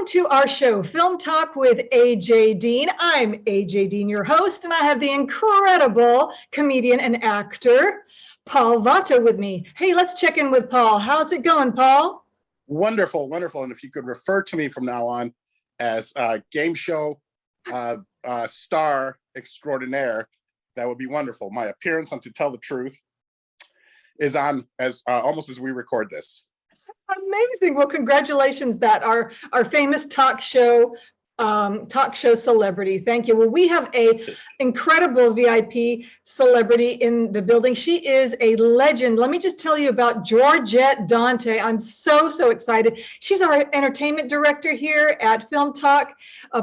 Welcome to our show, Film Talk with AJ Dean. I'm AJ Dean, your host, and I have the incredible comedian and actor, Paul Vato, with me. Hey, let's check in with Paul. How's it going, Paul? Wonderful, wonderful. And if you could refer to me from now on as game show star extraordinaire, that would be wonderful. My appearance on To Tell the Truth is on as almost as we record this. Amazing. Well, congratulations, that our famous talk show celebrity. Thank you. Well, we have a incredible VIP celebrity in the building. She is a legend. Let me just tell you about Georgette Dante. I'm so excited. She's our entertainment director here at Film Talk,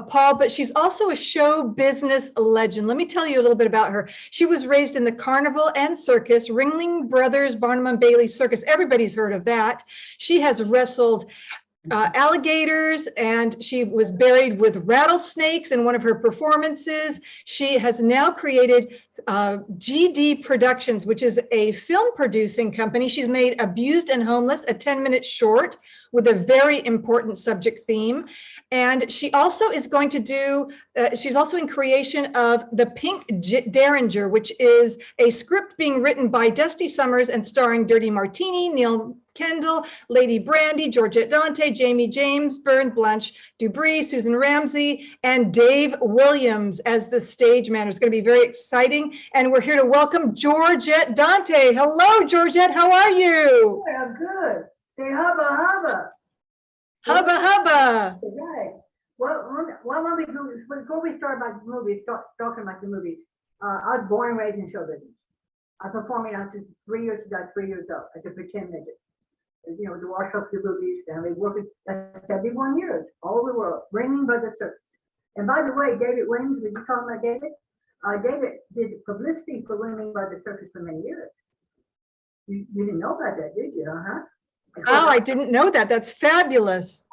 Paul, but she's also a show business legend. Let me tell you a little bit about her. She was raised in the carnival and circus, Ringling Brothers, Barnum and Bailey Circus. Everybody's heard of that. She has wrestled alligators, and she was buried with rattlesnakes in one of her performances. She has now created GD Productions, which is a film producing company. She's made Abused and Homeless, a 10-minute short with a very important subject theme. And she also is going to do, she's also in creation of The Pink Derringer, which is a script being written by Dusty Summers and starring Dirty Martini, Neil Kendall, Lady Brandy, Georgette Dante, Jamie James, Byrne, Blanche Dubree, Susan Ramsey, and Dave Williams as the stage man. It's going to be very exciting. And we're here to welcome Georgette Dante. Hello, Georgette. How are you? Good, I'm good. Say hubba hubba. Hubba hubba. Right. What when we do, before we start about the movies, talking about the movies, I was born and raised in show business. I'm performing now since 3 years ago, 3 years old as a pretend midget. You know, the Warsaw movies, and we worked at 71 years all over the world, Ringling Brothers Circus. And by the way, David Williams, we just talking about David. David did publicity for Ringling Brothers Circus for many years. You didn't know about that, did you? Oh, I didn't know that. That's fabulous.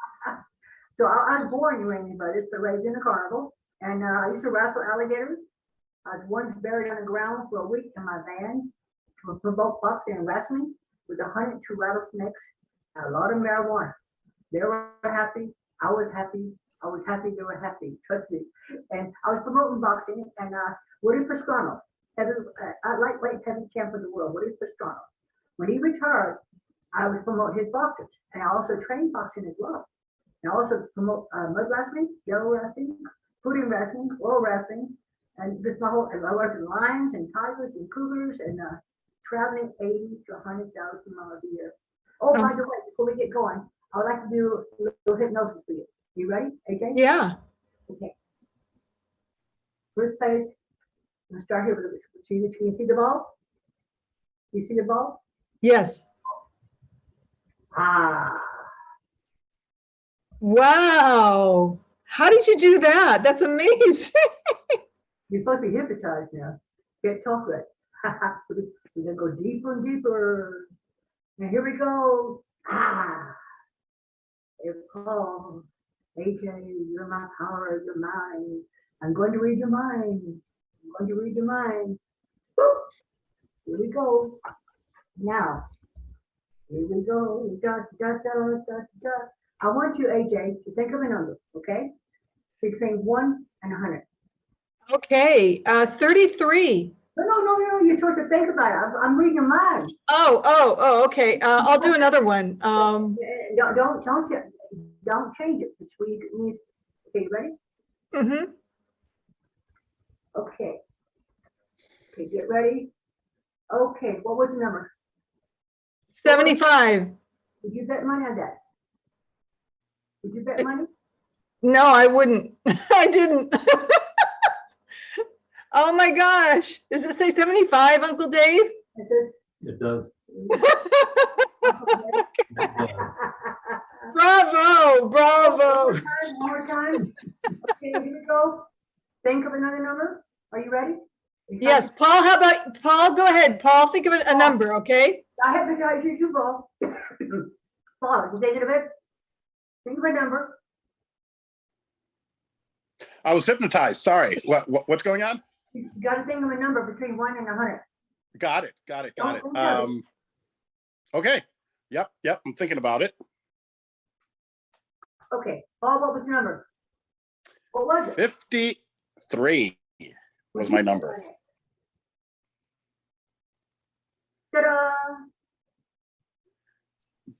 So I was born in Ringling Brothers, but raised in the carnival, and I used to wrestle alligators. I was once buried on the ground for a week in my van for both boxing and wrestling with 102 rattlesnakes and a lot of marijuana. They were happy. I was happy. I was happy. They were happy. Trust me. And I was promoting boxing, and Woody Pastrano, lightweight heavy champ of the world, Woody Pastrano. When he retired, I was promoting his boxers, and I also trained boxing as well. And I also promote mud wrestling, yellow wrestling, fooding wrestling, oil wrestling, and just my whole. I worked with lions and tigers and cougars, and traveling 80 to 100,000 miles a year. Oh, by the way, before we get going, I would like to do a little hypnosis for you. You ready, AJ? Yeah. Okay. First base. I'm gonna start here with the. Can you see the ball? You see the ball? Yes. Ah. Wow. How did you do that? That's amazing. You're supposed to be hypnotized now. Can't talk right. We're gonna go deeper and deeper. And here we go. Ah. It's called AJ, you're my power, you're mine. I'm going to read your mind. I'm going to read your mind. Woo. Here we go. Now, here we go. Da, da, da, da, da. I want you, AJ, to think of a number, okay? Between 1 and 100. Okay. 33. No. You're supposed to think about it. I'm reading your mind. Oh, okay. I'll do another one. Don't change it. It's where you need. Okay, you ready? Mm-hmm. Okay, get ready. Okay, what was the number? 75. Did you bet money on that? Did you bet money? No, I wouldn't. I didn't. Oh my gosh. Does it say 75, Uncle Dave? It does. Bravo. One more time. Okay, here we go. Think of another number. Are you ready? Yes, Paul, how about, Paul, go ahead. Paul, think of a number, okay? I have the guys you too, Paul. Paul, you thinking of it? Think of a number. I was hypnotized. Sorry. What's going on? You got to think of a number between 1 and 100. Got it. Okay. Yep. I'm thinking about it. Okay, Paul, what was the number? What was it? 53 was my number. Ta-da!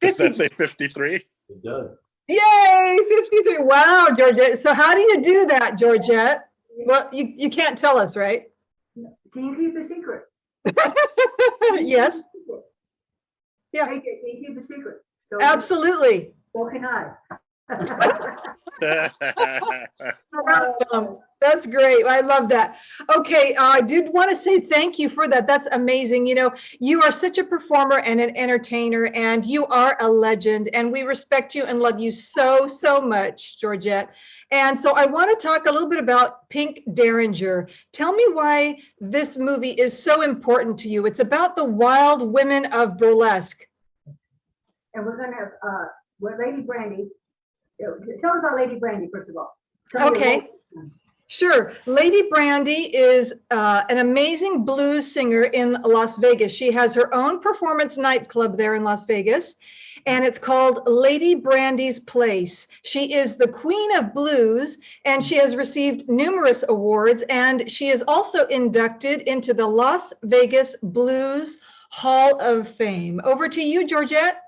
Does that say 53? It does. Yay, 53. Wow, Georgette. So how do you do that, Georgette? Well, you can't tell us, right? Can you keep a secret? Yes, Yeah. Hey, can you keep a secret? So absolutely. so can I. That's great. I love that. Okay, I did want to say thank you for that. That's amazing. You know, you are such a performer and an entertainer, and you are a legend, and we respect you and love you so, so much, Georgette. And so I want to talk a little bit about Pink Derringer. Tell me why this movie is so important to you. It's about the wild women of burlesque. And we're gonna have, with Lady Brandy, tell us about Lady Brandy, first of all. Okay. Sure. Lady Brandy is an amazing blues singer in Las Vegas. She has her own performance nightclub there in Las Vegas, and it's called Lady Brandy's Place. She is the queen of blues, and she has received numerous awards, and she is also inducted into the Las Vegas Blues Hall of Fame. Over to you, Georgette.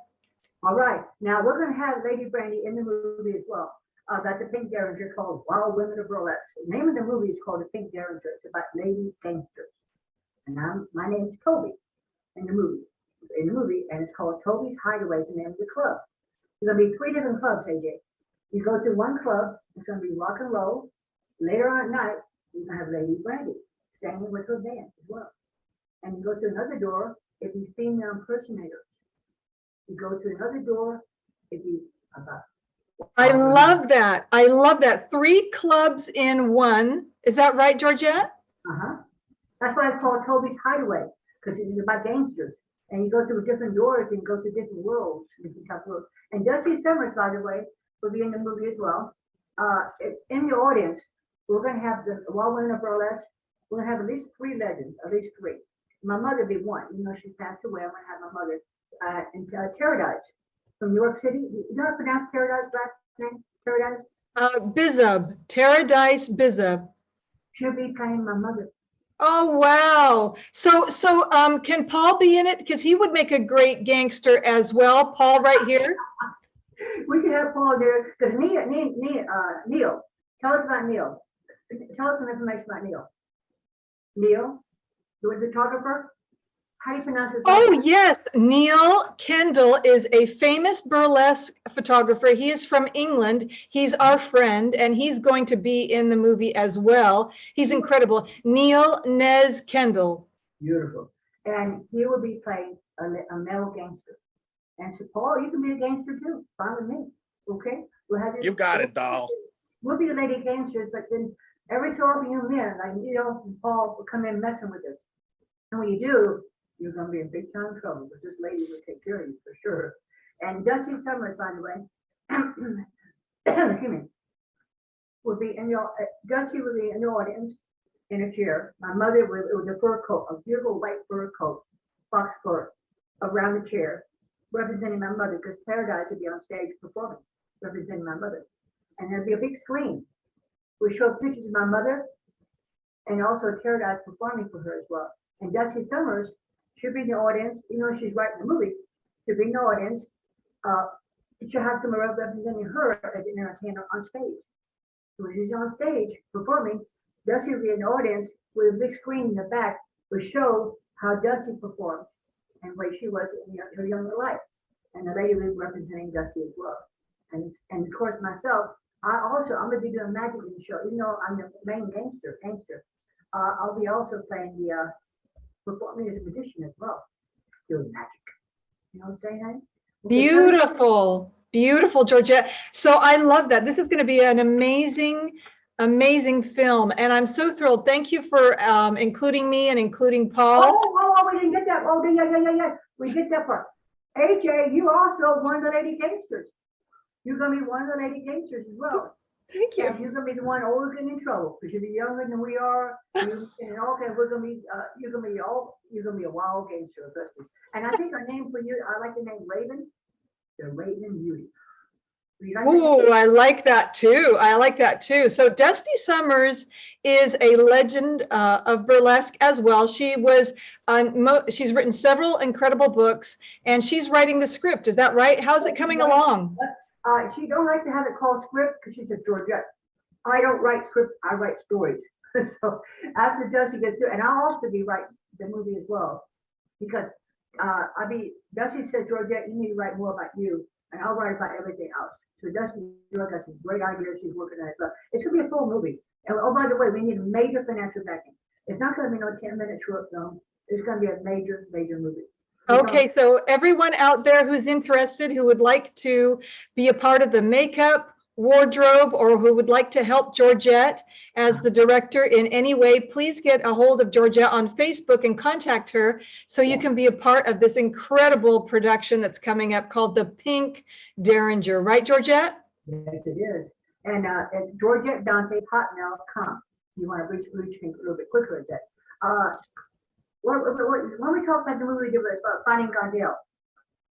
All right, now we're gonna have Lady Brandy in the movie as well. About the Pink Derringer called Wild Women of Burlesque. The name of the movie is called The Pink Derringer. It's about lady gangsters. And my name is Toby in the movie. And it's called Toby's Hideaway is the name of the club. There's gonna be 3 different clubs, AJ. You go to one club, it's gonna be rock and roll. Later on at night, you're gonna have Lady Brandy singing with her band as well. And you go to another door, it'd be female impersonators. You go to another door, it'd be about. I love that. I love that. 3 clubs in one. Is that right, Georgette? That's why it's called Toby's Hideaway, because it's about gangsters. And you go through different doors and go to different worlds, different type of worlds. And Dusty Summers, by the way, will be in the movie as well. In the audience, we're going to have the Wild Women of Burlesque. We're going to have at least 3 legends, at least 3. My mother be one, even though she passed away. I'm going to have my mother in Paradise from New York City. You know how to pronounce Paradise last name? Paradise? Bizub, Paradise Bizub. She'll be playing my mother. Oh, wow. So can Paul be in it? Because he would make a great gangster as well. Paul right here. We can have Paul there, because Neil, tell us about Neil. Tell us some information about Neil. Neil, the photographer? How do you pronounce his name? Oh, yes. Neil Kendall is a famous burlesque photographer. He is from England. He's our friend, and he's going to be in the movie as well. He's incredible. Neil Nez Kendall. Beautiful. And he will be playing a male gangster. And so, Paul, you can be a gangster too. Fine with me. Okay? We'll have You got it, doll. We'll be the lady gangsters, but then every so often you men, like Paul will come in messing with us. And when you do, you're going to be in big time trouble, because this lady will take care of you for sure. And Dusty Summers, by the way, excuse me, will be in your, Dusty will be in the audience in a chair. My mother with a fur coat, a beautiful white fur coat, fox fur, around the chair, representing my mother, because Paradise will be on stage performing, representing my mother. And there'll be a big screen. We show pictures of my mother and also Paradise performing for her as well. And Dusty Summers should be in the audience, she's writing the movie, should be in the audience. She'll have someone representing her as an entertainer on stage. So when she's on stage performing, Dusty will be in the audience with a big screen in the back, will show how Dusty performed and where she was in her younger life. And the lady will be representing Dusty as well. And of course myself, I'm gonna be doing magic in the show, even though I'm the main gangster. I'll be also playing the performing as a magician as well, doing magic. You know what I'm saying, honey? Beautiful, beautiful, Georgette. So I love that. This is going to be an amazing, amazing film, and I'm so thrilled. Thank you for including me and including Paul. Oh, we didn't get that. Oh, yeah. We get that part. AJ, you also one of the lady gangsters. You're gonna be one of the lady gangsters as well. Thank you. And you're gonna be the one always getting in trouble because you'll be younger than we are. We're gonna be you're gonna be a wild gangster, trust me. And I think our name for you, I like the name Raven. The Raven Beauty. You like that? Oh, I like that too. I like that too. So Dusty Summers is a legend of burlesque as well. She was she's written several incredible books, and she's writing the script. Is that right? How's it coming along? She don't like to have it called script because she said, Georgette, I don't write script, I write stories. So after Dusty gets through, and I'll also be writing the movie as well, because Dusty said, Georgette, you need to write more about you, and I'll write about everything else. So Dusty got some great ideas she's working on it, but it's gonna be a full movie. And oh, by the way, we need a major financial backing. It's not gonna be no 10-minute short film. It's gonna be a major, major movie. Okay, so everyone out there who's interested, who would like to be a part of the makeup, wardrobe, or who would like to help Georgette as the director in any way, please get a hold of Georgette on Facebook and contact her so you can be a part of this incredible production that's coming up called The Pink Derringer. Right, Georgette? Yes, it is. And it's Georgette Dante, hotmail.com. You want to reach me a little bit quicker at that. When we talk about the movie we did with Finding Godell,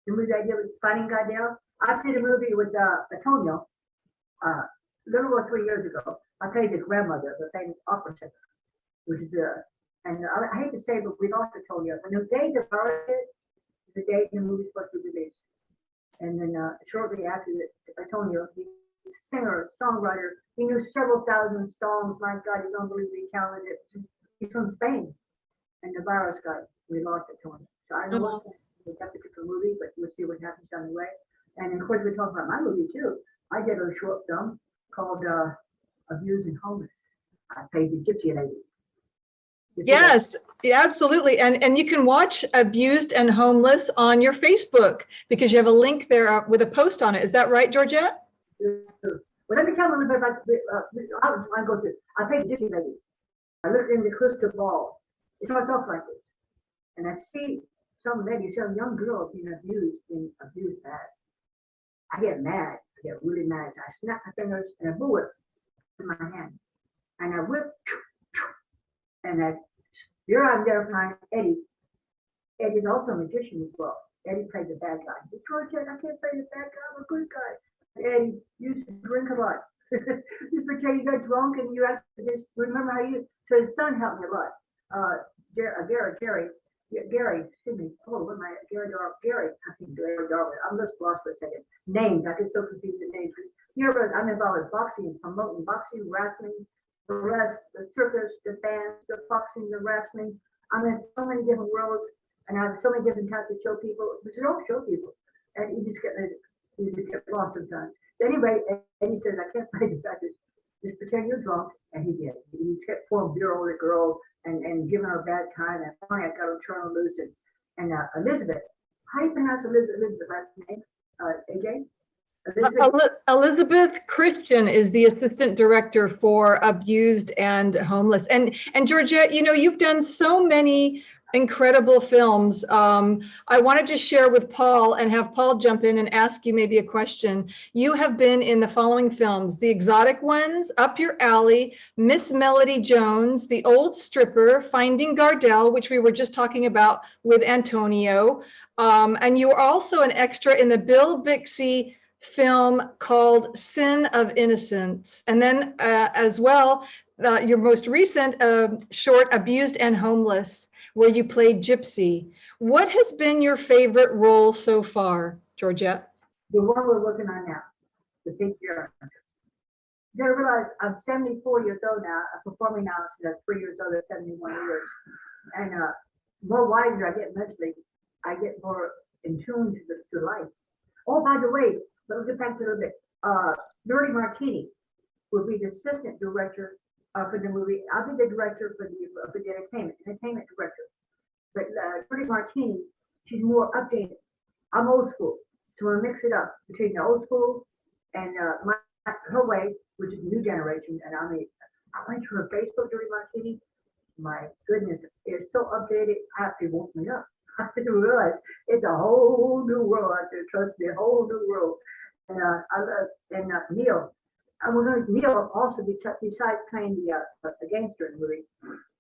the movie I did with Finding Godell, I did a movie with Antonio a little over 3 years ago. I played the grandmother of the famous opera singer, which is and I hate to say, but we lost Antonio. And the day the birth is the day the movie's supposed to be released. And then shortly after Antonio, he's a singer, songwriter. He knew several thousand songs. My God, he's unbelievably talented. He's from Spain. And the virus guy, we lost Antonio. So I don't know what's that particular movie, but we'll see what happens down the way. And of course, we're talking about my movie too. I did a short film called Abused and Homeless. I played the gypsy lady. Yes, yeah, absolutely. And you can watch Abused and Homeless on your Facebook because you have a link there with a post on it. Is that right, Georgette? Well, let me tell you a little bit about I go through. I played gypsy lady. I looked in the crystal ball. It starts off like this. And I see some lady, some young girl being abused bad. I get mad. I get really mad. So I snap my fingers and I blew it in my hand. And I whip, and here I'm there behind Eddie. Eddie's also a magician as well. Eddie played the bad guy. He said, Georgette, I can't play the bad guy. I'm a good guy. Eddie used to drink a lot. Just pretend you got drunk and you have to just remember how you. So his son helped me a lot. Gary, excuse me. Oh, what am I? Gary. I think Gary Darwin. I'm just lost for a second. Names. I get so confused with names. Here, I'm involved with boxing, promoting boxing, wrestling, burlesque, the circus, the dance, the boxing, the wrestling. I'm in so many different worlds, and I have so many different types of show people. But you don't show people, and you just get lost sometimes. So anyway, Eddie says, I can't play the best. Just pretend you're drunk, and he did. He kept pouring beer over the girl and giving her a bad time. And finally, I got her turn loose. And Elizabeth, how do you pronounce Elizabeth last name? AJ? Elizabeth Christian is the assistant director for Abused and Homeless. And Georgette, you know, you've done so many incredible films. I wanted to share with Paul and have Paul jump in and ask you maybe a question. You have been in the following films: The Exotic Ones, Up Your Alley, Miss Melody Jones, The Old Stripper, Finding Gardell, which we were just talking about with Antonio. And you were also an extra in the Bill Bixby film called Sin of Innocence. And then as well, your most recent short, Abused and Homeless, where you played Gypsy. What has been your favorite role so far, Georgette? The one we're working on now, the big year. You gotta realize I'm 74 years old now. I'm performing now since I'm 3 years old at 71 years. And more wiser I get mentally, I get more in tune to life. Oh, by the way, let's get back to a little bit. Nerdy Martini will be the assistant director for the movie. I'll be the director for the entertainment director. But Nerdy Martini, she's more updated. I'm old school, so we'll mix it up between the old school and her way, which is the new generation. And I went to her Facebook, Nerdy Martini. My goodness, it's so updated. It woke me up. I didn't realize it's a whole new world out there. Trust me, a whole new world. And I love Neil. Neil also besides playing the gangster in the movie.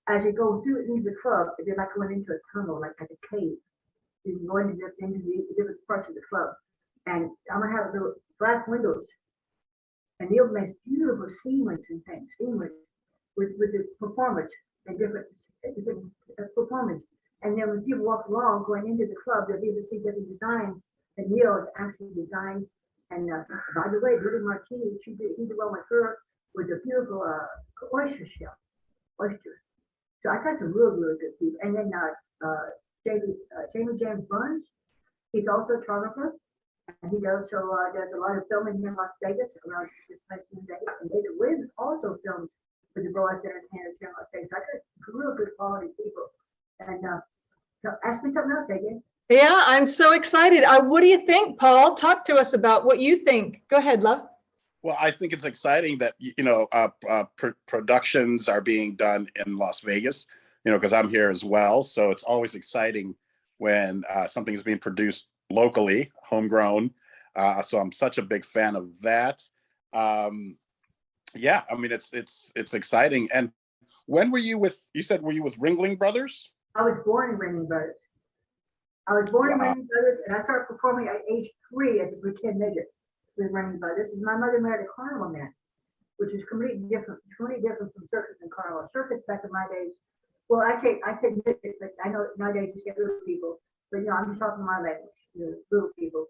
As you go through into the club, it's like going into a tunnel, like a cave. You can go into the different parts of the club, And I'm gonna have the glass windows. And they'll make beautiful scenery and things, scenery with the performance and different performance. And then when people walk along going into the club, they'll be able to see different designs that Neil has actually designed. And by the way, Rudy Martinez, he did well with her with the beautiful oyster shell, oyster. So I got some really good people. And then Jamie James Burns, he's also a photographer. And he also does a lot of filming here in Las Vegas, around this place in Vegas. And David Williams also films for the Burlesque Entertainers here in Las Vegas. I got real good quality people. And so ask me something else, again. Yeah, I'm so excited. What do you think, Paul? Talk to us about what you think. Go ahead, love. Well, I think it's exciting that, productions are being done in Las Vegas, because I'm here as well. So it's always exciting when something is being produced locally, homegrown. So I'm such a big fan of that. Yeah, I mean, it's exciting. And when were you were you with Ringling Brothers? I was born in Ringling Brothers. I was born in Ringling Brothers, and I started performing at age 3 as a pretend midget with Ringling Brothers. And my mother married a carnival man, which is completely different from circus and carnival. Circus back in my days, well, I say midget, but I know nowadays you get little people. But I'm just talking my language, little people.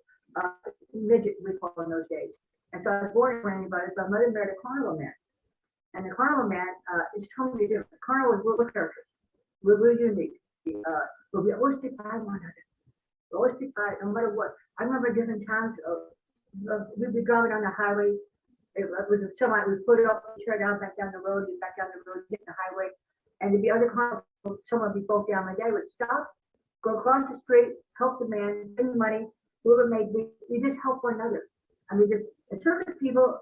Midget we call in those days. And so I was born in Ringling Brothers. My mother married a carnival man, and the carnival man is totally different. The carnival is little characters. We're really unique. But we always stick by one another. We always stick by no matter what. I remember different times we'd be driving on the highway. With a semi, we put it up, tear down, back down the road, back down the road, get the highway. And there'd be other cars, someone would be broke down. My dad would stop, go across the street, help the man, bring the money, whoever made me. We just help one another. I mean, the circus people,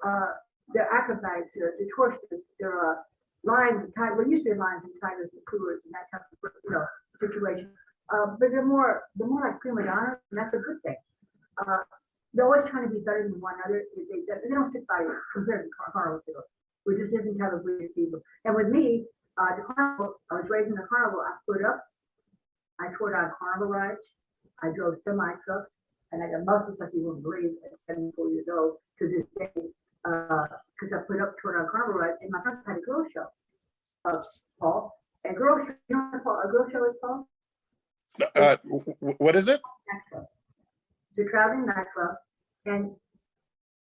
they're acrobats, they're torsters, they're lions and tigers. Well, usually lions and tigers and cougars and that type of situation. But they're more like prima donnas, and that's a good thing. They're always trying to be better than one another. They don't sit by you compared to carnival people. We're just different type of breed of people. And with me, the carnival, I was raised in the carnival. I put up, I tore down carnival rides, I drove semi trucks, and I got muscles like you wouldn't believe at 74 years old to this day, because I tore down carnival rides. And my first had a girl show, Paul. And girl show, you know what a girl show is, Paul? What is it? It's a traveling nightclub, and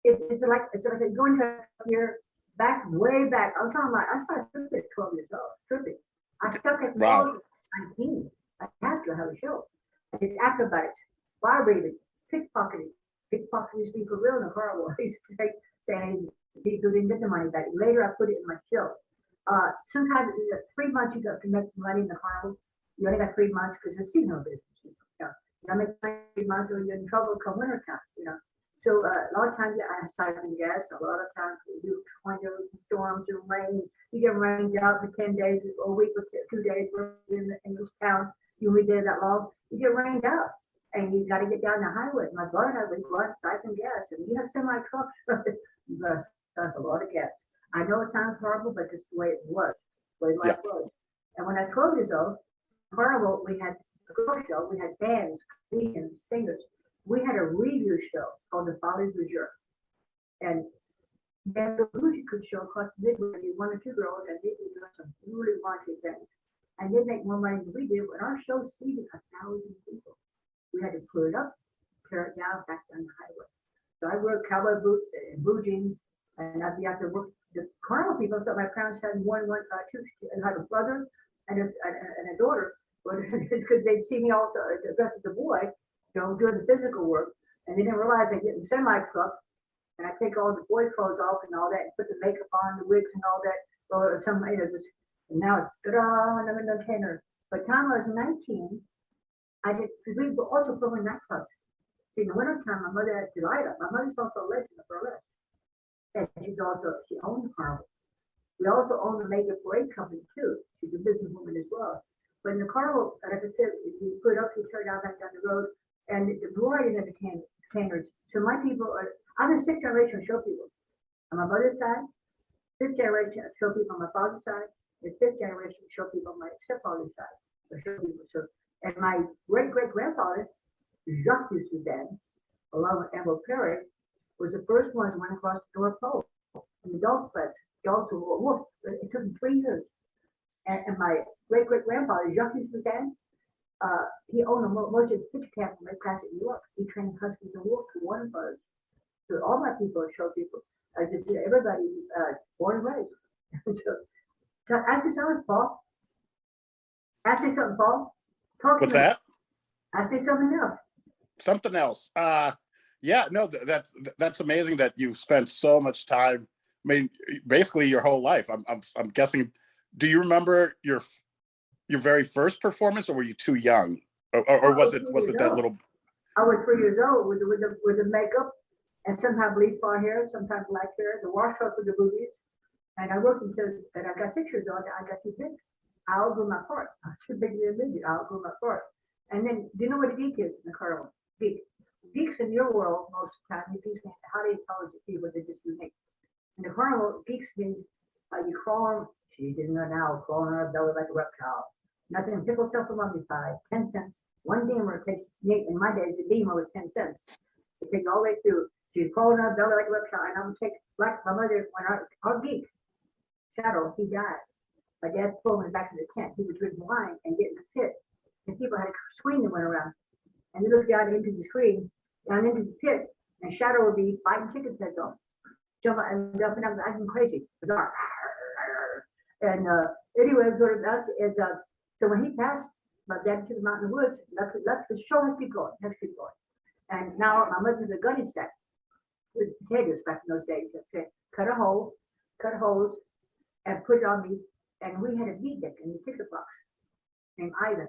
it's like going to here way back. I'm talking about I started stripping at 12 years old. Stripping. I stuck at 19. I had to have a show. And it's acrobatics, bar raiding, pickpocketing. Pickpocketing used to be for real in the carnival. I used to take saying people didn't get the money back. Later I put it in my show. Sometimes 3 months you got to make money in the carnival. You only got 3 months because it's seasonal business. I make 3 months or you're in trouble come winter time, So a lot of times I siphon gas. A lot of times we do tornadoes and storms and rain. You get rained out for 10 days, or a week or 2 days in this town. You only did that long. You get rained out, and you got to get down the highway. My brother and I would go out and siphon gas, and you have semi trucks. You got to siphon a lot of gas. I know it sounds horrible, but it's the way it was, the way life was. And when I was 12 years old, carnival, we had a girl show, we had bands, comedians, singers. We had a review show called the Follies du Jour. And then the bougie could show across the midway, maybe 1 or 2 girls, and they would do some really raunchy things. And they'd make more money than we did, but our show seated 1,000 people. We had to put it up, tear it down, back down the highway. So I wore cowboy boots and blue jeans, and I'd be out there working. The carnival people thought my parents had two, and had a brother and a daughter. But it's because they'd see me all the rest of the boy, doing the physical work, and they didn't realize I'd get in the semi truck and I take all the boys' clothes off and all that, and put the makeup on, the wigs and all that, or some, just, and now it's ta-da, and I'm in the container. By the time I was 19, because we were also filming nightclubs. See, in the wintertime, my mother had to light up. My mother's also a legend of burlesque, and she owned the carnival. We also own the Mega Parade Company too. She's a businesswoman as well. But in the carnival, like I said, you put up, you turn down, back down the road, and the variety of entertainers. So my people I'm a 6th generation show people. On my mother's side, 5th generation show people on my father's side, and 5th generation show people on my stepfather's side. Show people. So, and my great-great-grandfather, Jacques Suzanne, along with Amber Perry, was the first ones who went across the North Pole in the dog sleds. Dogs were wolf. It took them 3 years. And my great-great-grandfather, Jacques Suzanne, he owned a merchant fish camp in Classic, New York. He trained huskies and wolves for Warner Brothers. So all my people are show people. Everybody born and raised. So, ask me something, Paul. Ask me something, Paul. Talk to What's me. that? Ask me something else. Something else. Yeah, no, that's amazing that you've spent so much time. I mean, basically your whole life. I'm guessing. Do you remember your very first performance, or were you too young, or was it that little? I was 3 years old with the makeup, and sometimes bleach blonde hair, sometimes black hair, the wash up with the boobies, and I worked until and I got 6 years old. I got too big. I outgrew my part. I was too big to be a midget. I outgrew my part. And then, do you know what a geek is in the carnival? Geek. Geeks in your world, most of the time, geeks mean highly intelligent people. They're just unique. In the carnival, geeks means you crawl on, she didn't know now, crawl on her belly like a reptile. Nothing, pickle stuff for mummified, 10 cents. One dimmer takes, in my days, a dimmer was 10 cents. It takes all the way through. She'd crawl on her belly like a reptile, and I would take, like my mother, when our geek, Shadow, he died. My dad pulled him back to the tent. He was drink wine and get in the pit. And people had a screen that went around. And they looked down into the screen, down into the pit, and Shadow would be biting chicken heads off. Jumping and jumping up, acting crazy. Bizarre. And anyway, so when he passed, my dad took him out in the woods, left the show, let's keep going. And now my mother's a gunny set with potatoes back in those days. Okay. Cut holes, and put it on me. And we had a beatnik in the ticket box named Ivan.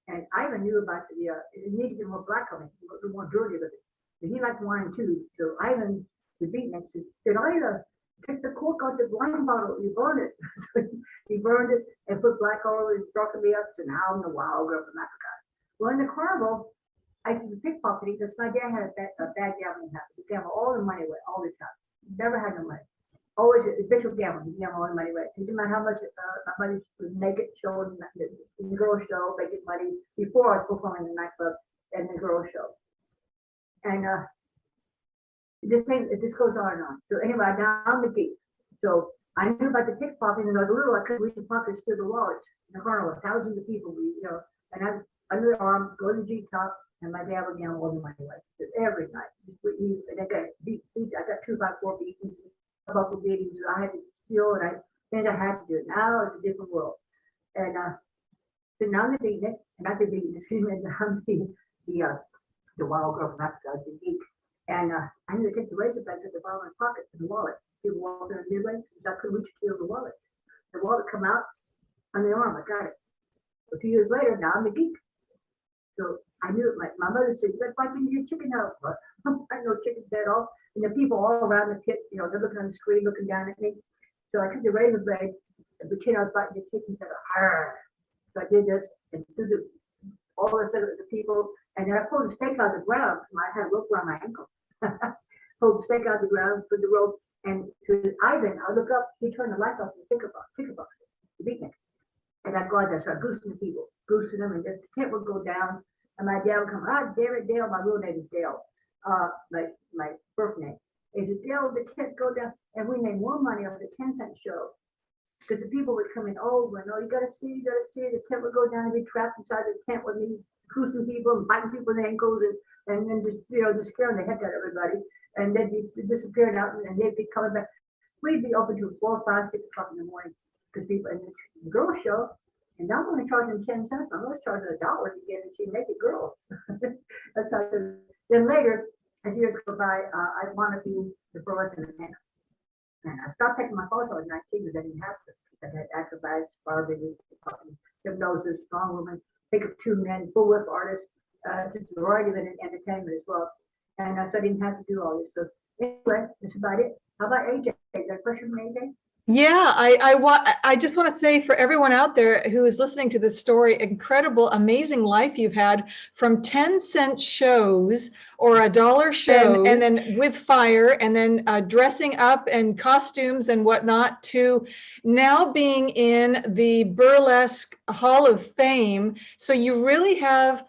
And Ivan knew about it needed to be more black on it, more dirty with it. And he liked wine too. So Ivan, the beatnik, said, Ida, take the cork out the wine bottle, you burn it. So he burned it and put black all over it, broken me up. So now I'm the wild girl from Africa. Well, in the carnival, I did the pickpocketing because my dad had a bad gambling habit. He gambled all the money away, all the time. Never had no money. Always a habitual gambler. He gambled all the money away. It didn't matter how much my money was naked showing in the girl show, making money before I was performing in the nightclubs and the girl show. And this goes on and on. So anyway, now I'm the geek. So I knew about the pickpocketing, and I was little. I couldn't reach the pockets through the wallets in the carnival. Thousands of people, and I under the arm, go to the G top, and my dad would gamble all the money away every night. And I got beat. I got 2 by 4 beatings, a couple beatings. I had to steal, and I had to do it. Now it's a different world. And so now I'm the beatnik, and I could be and I'm the wild girl from Africa, the geek. And I knew to take the razor back at the bottom of my pocket in the wallet. People walking in the midway because I couldn't reach to the wallets. The wallet come out on the arm. I got it. A few years later, now I'm the geek. So I knew it. My mother said, "But why didn't you chicken out?" I know chicken's dead off. And the people all around the pit, they're looking on the screen, looking down at me. So I took the razor blade and pretend I was biting the chicken. Said, "Arr!" So I did this and threw all the people. And then I pulled the stake out of the ground because I had a rope around my ankle. Pulled the stake out of the ground, put the rope, and to Ivan, I look up, he turned the lights off in the ticket box, the beatnik. And I'd go out there, start goosing the people, goosing them, and the tent would go down, and my dad would come, damn it, Dale, my real name is Dale, my birth name. He said, Dale, the tent go down, and we made more money off the 10-cent show. Because the people would come in over and you gotta see, the tent would go down and be trapped inside the tent with me, goosing people and biting people in the ankles and then just scaring the heck out of everybody. And they'd be disappearing out and they'd be coming back. We'd be open to 4, 5, 6 o'clock in the morning because people, and the girls show, and now I'm only charging 10 cents. I'm always charging $1 to get and see naked girls. That's how then later, as years go by, I want to be the burlesque entertainer. And I stopped taking my photos at 19 because I didn't have to. I had acrobats, barbing, hypnosis, strong women, pick up 2 men, full whip artists, just a variety of entertainment as well. And so I didn't have to do all this. So anyway, that's about it. How about AJ? Is there a question from AJ? Yeah, I just want to say for everyone out there who is listening to this story, incredible, amazing life you've had from 10-cent shows or $1 shows, and then with fire, and then dressing up and costumes and whatnot, to now being in the Burlesque Hall of Fame. So you really have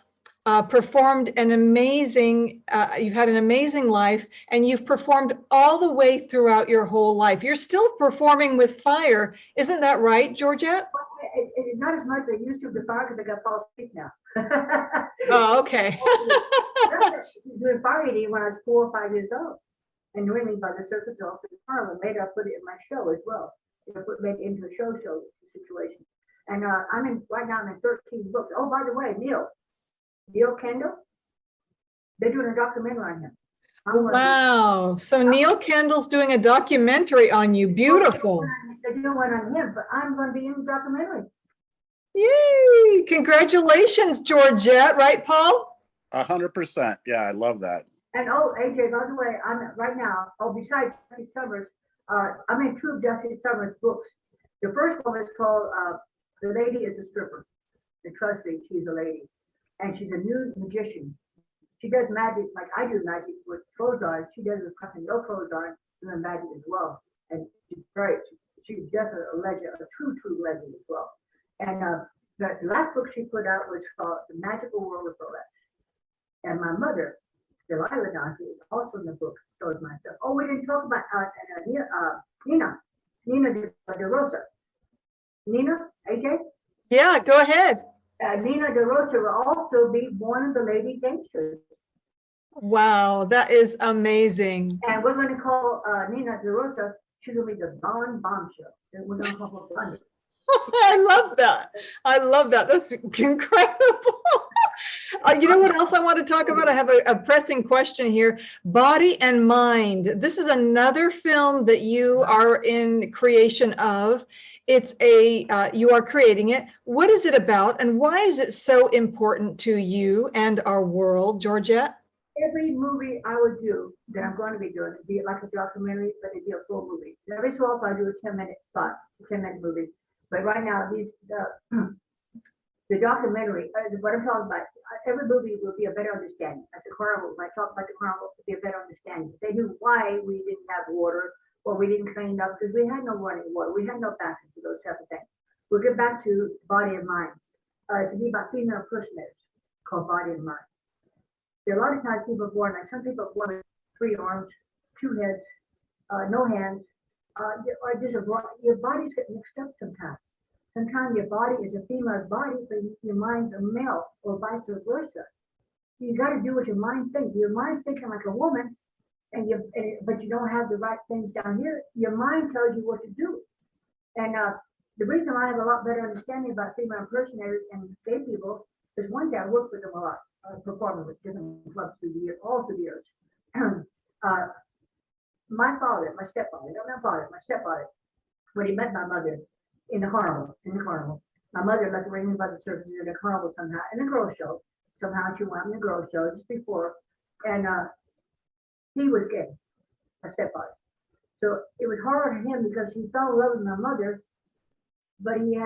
performed an amazing, you've had an amazing life, and you've performed all the way throughout your whole life. You're still performing with fire. Isn't that right, Georgette? It's not as much as I used to before because I got false teeth now. Oh, okay. Doing fire eating when I was 4 or 5 years old. And really by the circus also Harlem, later I put it in my show as well. Made it into a show situation. And right now I'm in 13 books. Oh, by the way, Neil Kendall, they're doing a documentary on him. Wow. So Neil Kendall's doing a documentary on you. Beautiful. They're doing one on him, but I'm going to be in the documentary. Yay. Congratulations, Georgette. Right, Paul? 100%. Yeah, I love that. And oh, AJ, by the way, I'm right now, besides Dusty Summers, I'm in 2 of Dusty Summers books. The first one is called The Lady is a Stripper. And trust me, she's a lady. And she's a nude magician. She does magic like I do magic with clothes on. She does it with no clothes on, doing magic as well. And she's definitely a legend, a true legend as well. And the last book she put out was called The Magical World of Burlesque. And my mother, Georgette Dante, is also in the book. So is myself. Oh, we didn't talk about Nina DeRosa. Nina, AJ? Yeah, go ahead. Nina DeRosa will also be one of the lady gangsters. Wow, that is amazing. And we're going to call Nina DeRosa, she's going to be the Blonde Bombshell. And we're going to call her Blondie. I love that. I love that. That's incredible. You know what else I want to talk about? I have a pressing question here. Body and Mind. This is another film that you are in creation of. It's you are creating it. What is it about, and why is it so important to you and our world, Georgette? Every movie I would do that I'm going to be doing, be it like a documentary, but it'd be a full movie. Every so often I do a 10-minute spot, a 10-minute movie. But right now, the documentary, what I'm talking about, every movie will be a better understanding. At the carnival, when I talk about the carnival, it'll be a better understanding. They knew why we didn't have water or we didn't clean up because we had no running water. We had no bathrooms or those type of things. We'll get back to Body and Mind. It's to be about female impersonators called Body and Mind. There are a lot of times people are born, like some people are born with 3 arms, 2 heads, no hands, or just your bodies get mixed up sometimes. Sometimes your body is a female's body, but your mind's a male, or vice versa. You got to do what your mind thinks. Your mind thinking like a woman, but you don't have the right things down here. Your mind tells you what to do. And the reason I have a lot better understanding about female impersonators and gay people is one day I worked with them a lot, performing with different clubs through the year, all through the years. My father, my stepfather, my stepfather, when he met my mother in the carnival, my mother let the ring by the surface in the carnival somehow, in the girl show. Somehow she went in the girl show just before, and he was gay, my stepfather. So it was hard on him because he fell in love with my mother, but he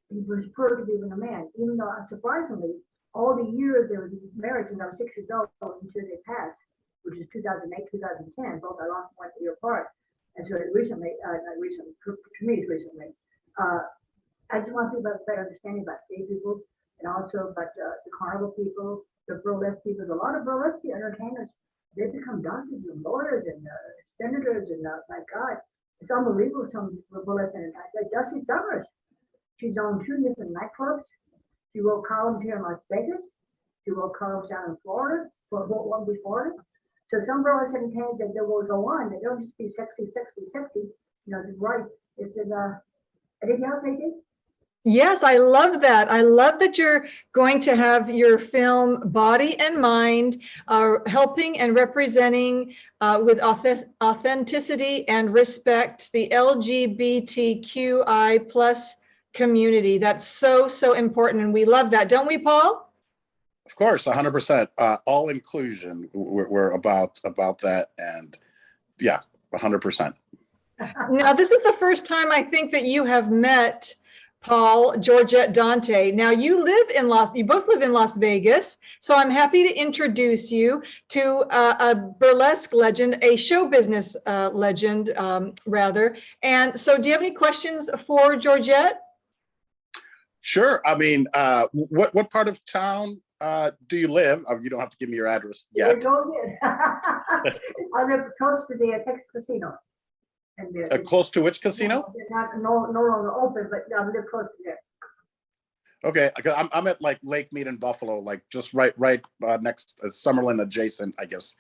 was preferred to be with a man, even though surprisingly, all the years they were married since I was 6 years old until they passed, which is 2008, 2010, both I lost 1 year apart. And so recently, not recently, to me it's recently, I just want people to have a better understanding about gay people and also about the carnival people, the burlesque people. A lot of burlesque entertainers, they become doctors and lawyers and senators and my God, it's unbelievable. Some burlesque entertainers, like Dusty Summers, she's owned 2 different nightclubs. She wrote columns here in Las Vegas. She wrote columns down in Florida, for Long Beach, Florida. So some burlesque entertainers that they will go on. They don't just be sexy. You know, right? It's anything else, AJ? Yes, I love that. I love that you're going to have your film Body and Mind helping and representing with authenticity and respect the LGBTQI plus community. That's so, so important. And we love that. Don't we, Paul? Of course, 100%. All inclusion. We're about that. And yeah, 100%. Now, this is the first time I think that you have met Paul, Georgette Dante. Now you both live in Las Vegas. So I'm happy to introduce you to a burlesque legend, a show business legend, rather. And so do you have any questions for Georgette? Sure. I mean, what part of town do you live? You don't have to give me your address There yet. you go again. I live close to the Texas casino. And Close to which casino? no longer open, but I live close to there. Okay, I'm at like Lake Mead in Buffalo, like just right next Summerlin adjacent, I guess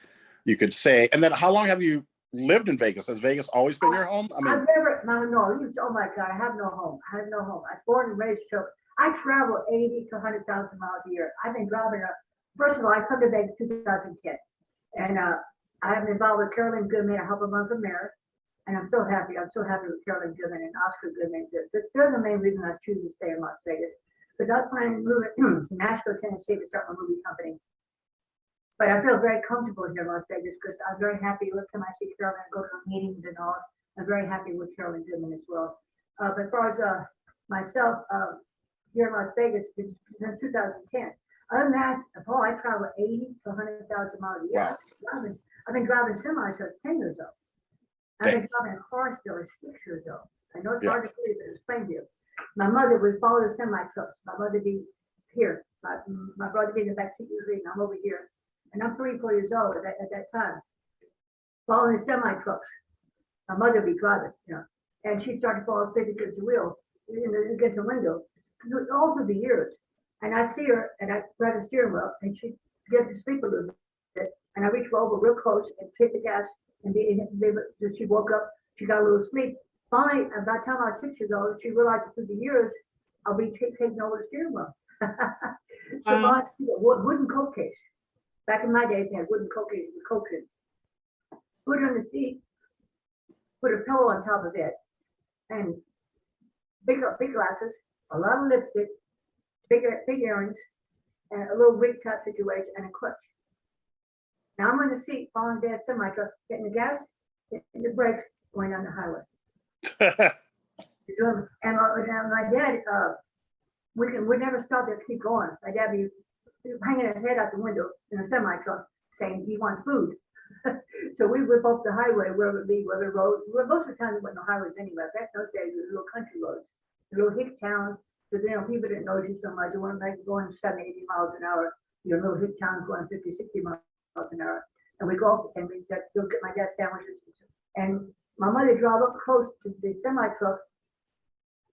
you could say. And then how long have you lived in Vegas? Has Vegas always been your home? I mean, I've never, oh my God, I have no home. I have no home. I was born and raised, so I travel 80 to 100,000 miles a year. I've been driving, first of all, I come to Vegas 2010. And I have been involved with Carolyn Goodman. I help her run for mayor. And I'm so happy. I'm so happy with Carolyn Goodman and Oscar Goodman. They're the main reason I choose to stay in Las Vegas. Because I was planning to move to Nashville, Tennessee to start my movie company. But I feel very comfortable here in Las Vegas because I'm very happy. Every time I see Carolyn, I go to meetings and all. I'm very happy with Carolyn Goodman as well. But as far as myself, here in Las Vegas, since 2010. Other than that, Paul, I travel 80 to 100,000 miles a year. Wow. I've been driving semi since 10 years old. I've been driving a car still at 6 years old. I know it's hard to believe, but it's explain to you. My mother would follow the semi trucks. My mother be here. My brother be in the back seat usually, and I'm over here. And I'm 3, 4 years old at that time. Following the semi trucks. My mother would be driving, and she'd start to fall asleep against the wheel, against the window, all through the years. And I'd see her, and I'd grab the steering wheel, and she'd get to sleep a little bit. And I reached over real close and hit the gas, and she woke up. She got a little sleep. Finally, by the time I was 6 years old, she realized that through the years, I'll be taking over the steering wheel. So I had a wooden coat case. Back in my days, they had wooden coat cases with coke in. Put it on the seat, put a pillow on top of it, and big glasses, a lot of lipstick, big earrings, and a little wig type situation, and a clutch. Now I'm on the seat, following Dad's semi truck, getting the gas, hitting the brakes, going down the highway. And my dad, we never stop to keep going. My dad be hanging his head out the window in a semi truck, saying he wants food. So we whip up the highway, wherever it be, whether road. Most of the time there wasn't no highways anywhere. Back those days, there were little country roads, little hick towns. So people didn't know you so much. You weren't like going 70, 80 miles an hour. Your little hick towns going 50, 60 miles an hour. And we go and we go get my dad sandwiches. And my mother drove up close to the semi truck,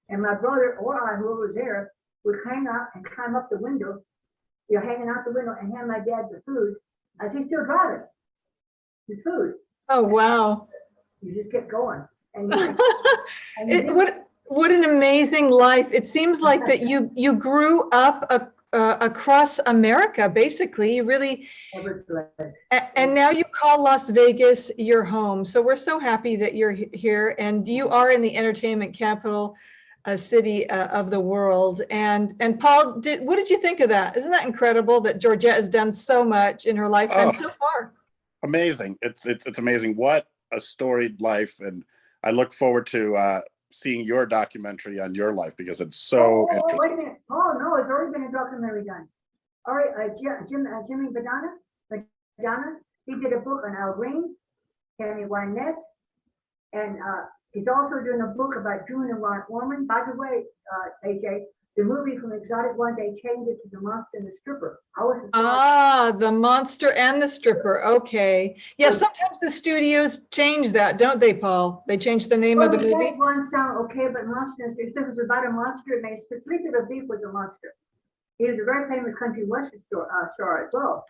and my brother or I, whoever was there, would hang out and climb up the window. You're hanging out the window and hand my dad the food as he's still driving his food. Oh, wow. You just get going. And What an amazing life. It seems like that you grew up across America, basically. You really, and now you call Las Vegas your home. So we're so happy that you're here, and you are in the entertainment capital city of the world. And Paul, what did you think of that? Isn't that incredible that Georgette has done so much in her lifetime so far? Amazing. It's amazing. What a storied life. And I look forward to seeing your documentary on your life, because it's so interesting. Wait a minute. Oh, no, it's already been a documentary done. All right, Jimmy Badana, he did a book on Al Green, Tammy Wynette, and he's also doing a book about June and Ron Orman. By the way, AJ, the movie from Exotic Ones, they changed it to The Monster and the Stripper. The Monster and the Stripper. Okay. Yeah, sometimes the studios change that, don't they, Paul? They change the name of the movie. Exotic Ones sound okay, but Monster and Stripper was about a monster, and Sleepy the Beef was a monster. He was a very famous country western star as well.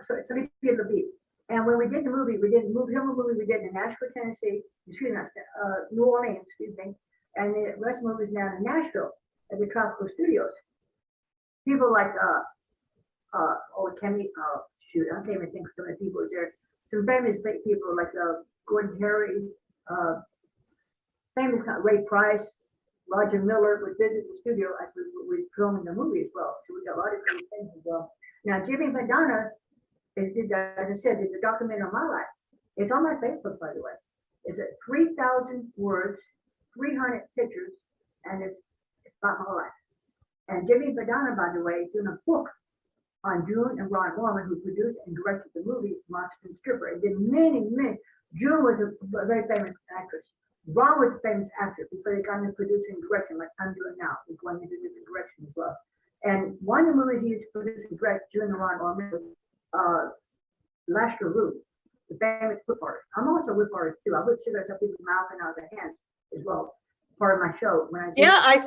So Sleepy the Beef. And when we did the movie, we did in Nashville, Tennessee, New Orleans, and the rest of the movie is now in Nashville at the Tropical Studios. People like Kenny, I can't even think of so many people was there. Some famous people like Gordon Harry, famous Ray Price, Roger Miller would visit the studio as we was filming the movie as well. So we got a lot of great things as well. Now Jimmy Madonna as I said, did the documentary on my life. It's on my Facebook, by the way. It's 3,000 words, 300 pictures, and it's about my life. And Jimmy Badana, by the way, is doing a book on June and Ron Norman, who produced and directed the movie Monster and Stripper. And did many. June was a very famous actress. Ron was a famous actor before they got into producing and direction, like I'm doing now. We're going into different direction as well. And One of the movies he used to produce and direct during the Ron Orman was Lester Root, the famous whip artist. I'm also a whip artist too. I whip cigarettes up people's mouth and out of their hands as well. Part of my show. When I did, Yeah, I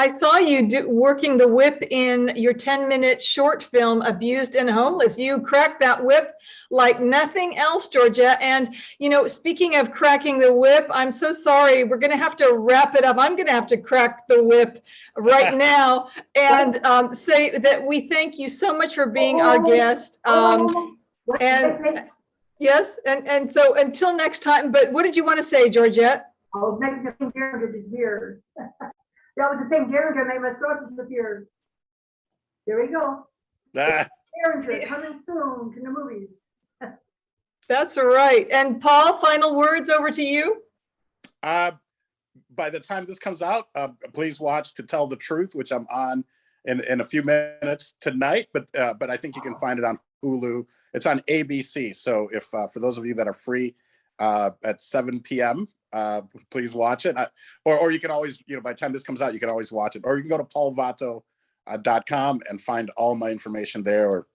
saw you working the whip in your 10-minute short film, Abused and Homeless. You cracked that whip like nothing else, Georgette. And, you know, speaking of cracking the whip, I'm so sorry. We're going to have to wrap it up. I'm going to have to crack the whip right now and say that we thank you so much for being our guest. Yes, and so until next time, but what did you want to say, Georgette? I was making the thing Derringer disappear. That was the thing Derringer made my throat disappear. There we go. Derringer coming soon to the movies. That's right. And Paul, final words over to you. By the time this comes out, please watch To Tell the Truth, which I'm on in a few minutes tonight. But I think you can find it on Hulu. It's on ABC. So if for those of you that are free at 7 p.m., please watch it. Or you can always, you know, by the time this comes out, you can always watch it. Or you can go to paulvato.com and find all my information there, or,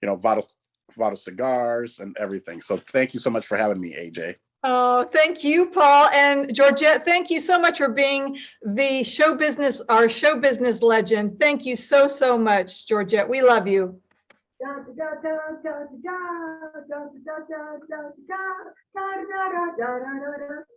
you know, Vato cigars and everything. So thank you so much for having me, AJ. Oh, thank you, Paul. And Georgette, thank you so much for being our show business legend. Thank you so, so much, Georgette. We love you. Da da da da da da da da da da da da da da da da da da da.